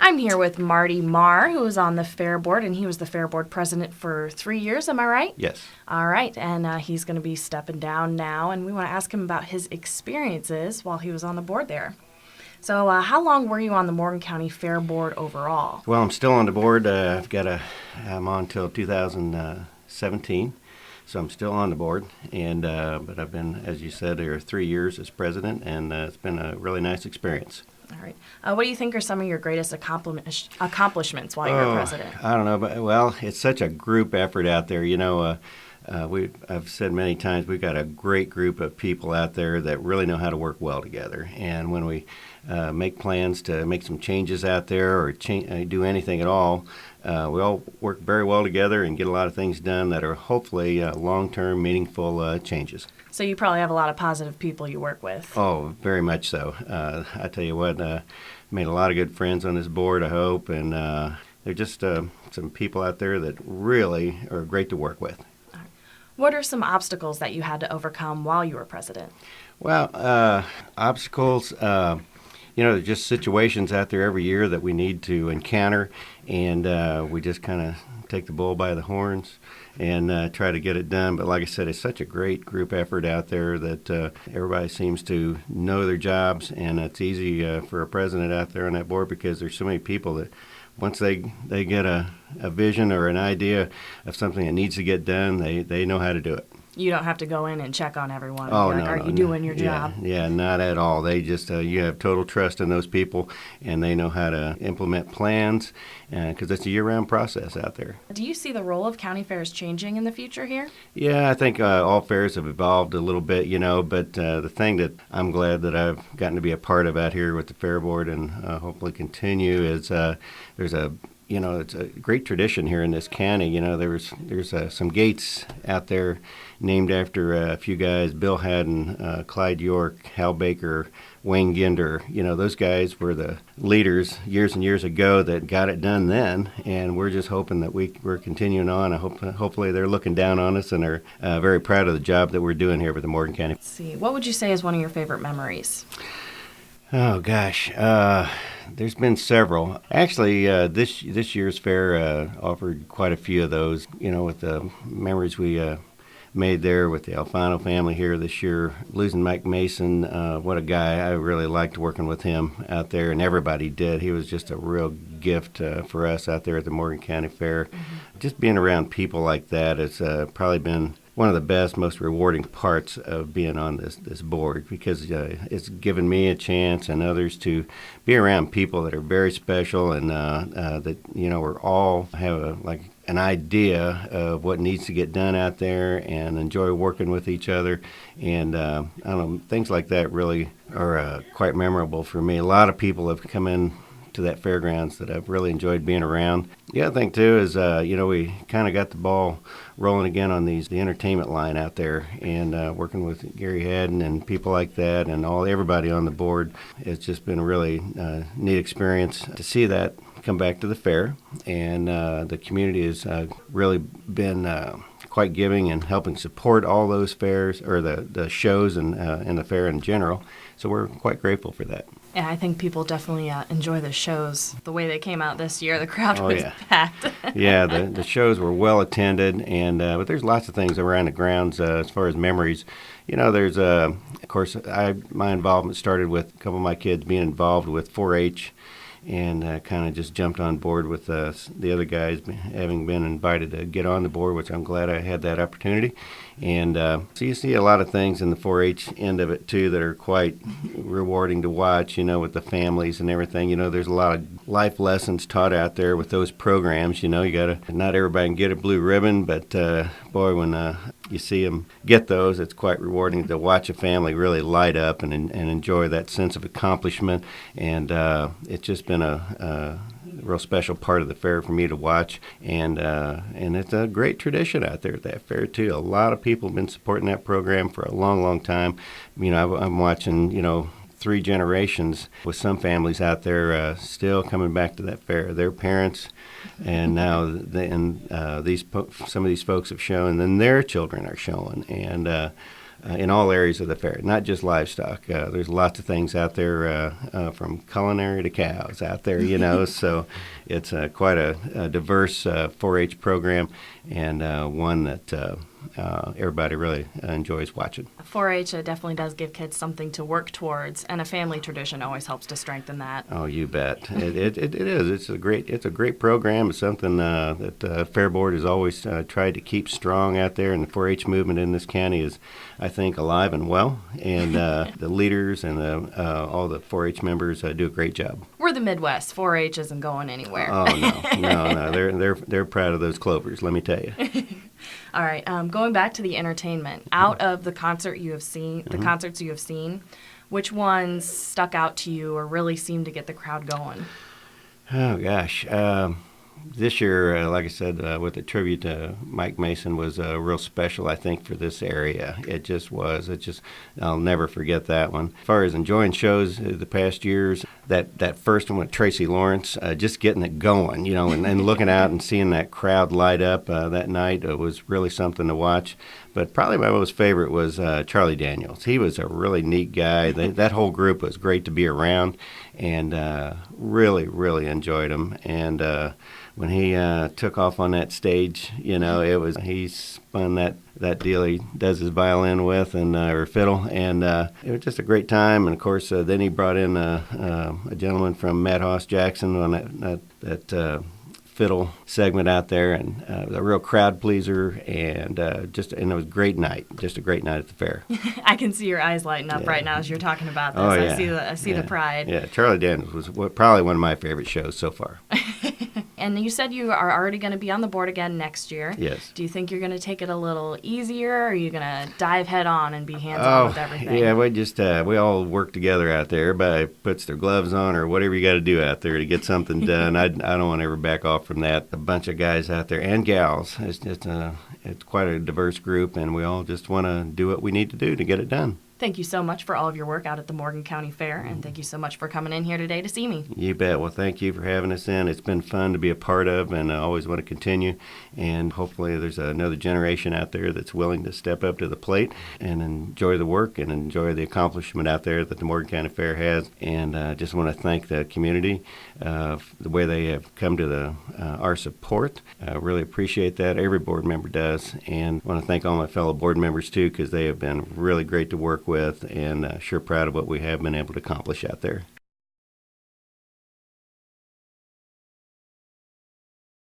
I'm here with Marty Marr, who was on the Fair Board, and he was the Fair Board president for 3 years, am I right? Yes. All right, and he's going to be stepping down now, and we want to ask him about his experiences while he was on the board there. So how long were you on the Morgan County Fair Board overall? Well, I'm still on the board. I'm on till 2017, so I'm still on the board. And but I've been, as you said, there 3 years as president, and it's been a really nice experience. All right. What do you think are some of your greatest accomplishments while you were president? I don't know, but well, it's such a group effort out there. I've said many times we've got a great group of people out there that really know how to work well together. And when we make plans to make some changes out there or do anything at all, we all work very well together and get a lot of things done that are hopefully long-term, meaningful changes. So you probably have a lot of positive people you work with. Oh, very much so. I tell you what, made a lot of good friends on this board, I hope, and they're just some people out there that really are great to work with. What are some obstacles that you had to overcome while you were president? Well, obstacles, there's just situations out there every year that we need to encounter, and we just kind of take the bull by the horns and try to get it done. But like I said, it's such a great group effort out there that everybody seems to know their jobs, and it's easy for a president out there on that board because there's so many people that once they get a vision or an idea of something that needs to get done, they know how to do it. You don't have to go in and check on everyone. Oh, no, are you doing your job? Yeah, not at all. They just, you have total trust in those people, and they know how to implement plans, because it's a year-round process out there. Do you see the role of county fairs changing in the future here? Yeah, I think all fairs have evolved a little bit, but the thing that I'm glad that I've gotten to be a part of out here with the Fair Board and hopefully continue is there's a it's a great tradition here in this county. There's some gates out there named after a few guys, Bill Haddon, Clyde York, Hal Baker, Wayne Ginder. Those guys were the leaders years and years ago that got it done then, and we're just hoping that we're continuing on. Hopefully they're looking down on us and are very proud of the job that we're doing here with the Morgan County. Let's see. What would you say is one of your favorite memories? Oh, gosh. There's been several. Actually, this year's fair offered quite a few of those, with the memories we made there with the Alfano family here this year. Losing Mike Mason, what a guy. I really liked working with him out there, and everybody did. He was just a real gift for us out there at the Morgan County Fair. Mm-hmm. Just being around people like that has probably been one of the best, most rewarding parts of being on this board, because it's given me a chance and others to be around people that are very special and that we're all have an idea of what needs to get done out there and enjoy working with each other. And I don't know, things like that really are quite memorable for me. A lot of people have come in to that fairgrounds that I've really enjoyed being around. The other thing too is we kind of got the ball rolling again on the entertainment line out there, and working with Gary Haddon and people like that, and everybody on the board. It's just been a really neat experience to see that come back to the fair, and the community has really been quite giving and helping support all those fairs or the shows and the fair in general. So we're quite grateful for that. Yeah, I think people definitely enjoy the shows. The way they came out this year, the crowd was packed. Yeah, the shows were well attended, and but there's lots of things around the grounds as far as memories. There's of course my involvement started with a couple of my kids being involved with 4-H, and kind of just jumped on board with the other guys having been invited to get on the board, which I'm glad I had that opportunity. And so you see a lot of things in the 4-H end of it, too, that are quite rewarding to watch, with the families and everything. There's a lot of life lessons taught out there with those programs. You got to, not everybody can get a blue ribbon, but boy, when you see them get those, it's quite rewarding to watch a family really light up and enjoy that sense of accomplishment. And it's just been a real special part of the fair for me to watch, and it's a great tradition out there at that fair too. A lot of people have been supporting that program for a long, long time. I'm watching 3 generations with some families out there still coming back to that fair. Their parents, and now some of these folks have shown, and then their children are showing, and in all areas of the fair, not just livestock. There's lots of things out there, from culinary to cows out there, so it's quite a diverse 4-H program, and one that everybody really enjoys watching. 4-H definitely does give kids something to work towards, and a family tradition always helps to strengthen that. Oh, you bet. It is. It's a great program. It's something that the Fair Board has always tried to keep strong out there, and the 4-H movement in this county is, I think, alive and well. And the leaders and all the 4-H members do a great job. We're the Midwest. 4-H isn't going anywhere. Oh no. They're proud of those clovers. Let me tell you. All right. Going back to the entertainment, out of the concerts you have seen, which ones stuck out to you or really seemed to get the crowd going? Oh gosh. This year, like I said, with the tribute to Mike Mason was real special, I think, for this area. It just was. I'll never forget that one. As far as enjoying shows the past years, that first one with Tracy Lawrence, just getting it going, and looking out and seeing that crowd light up that night was really something to watch. But probably my most favorite was Charlie Daniels. He was a really neat guy. That whole group was great to be around, and really, really enjoyed him. And when he took off on that stage, he spun that deal he does his violin with or fiddle, and it was just a great time. And of course, then he brought in a gentleman from Madhouse Jackson on that fiddle segment out there, and a real crowd pleaser, and it was a great night, just a great night at the fair. I can see your eyes lighting up right now as you're talking about this. Oh, yeah. I see the pride. Yeah, Charlie Daniels was probably one of my favorite shows so far. And you said you are already going to be on the board again next year. Yes. Do you think you're going to take it a little easier, or are you going to dive head on and be hands-on with everything? Yeah, we all work together out there. Everybody puts their gloves on or whatever you got to do out there to get something done. I don't want to ever back off from that. A bunch of guys out there and gals. It's quite a diverse group, and we all just want to do what we need to do to get it done. Thank you so much for all of your work out at the Morgan County Fair, and thank you so much for coming in here today to see me. You bet. Well, thank you for having us in. It's been fun to be a part of, and I always want to continue. And hopefully there's another generation out there that's willing to step up to the plate and enjoy the work and enjoy the accomplishment out there that the Morgan County Fair has. And just want to thank the community the way they have come to our support. Really appreciate that. Every board member does. And I want to thank all my fellow board members, too, because they have been really great to work with, and sure proud of what we have been able to accomplish out there.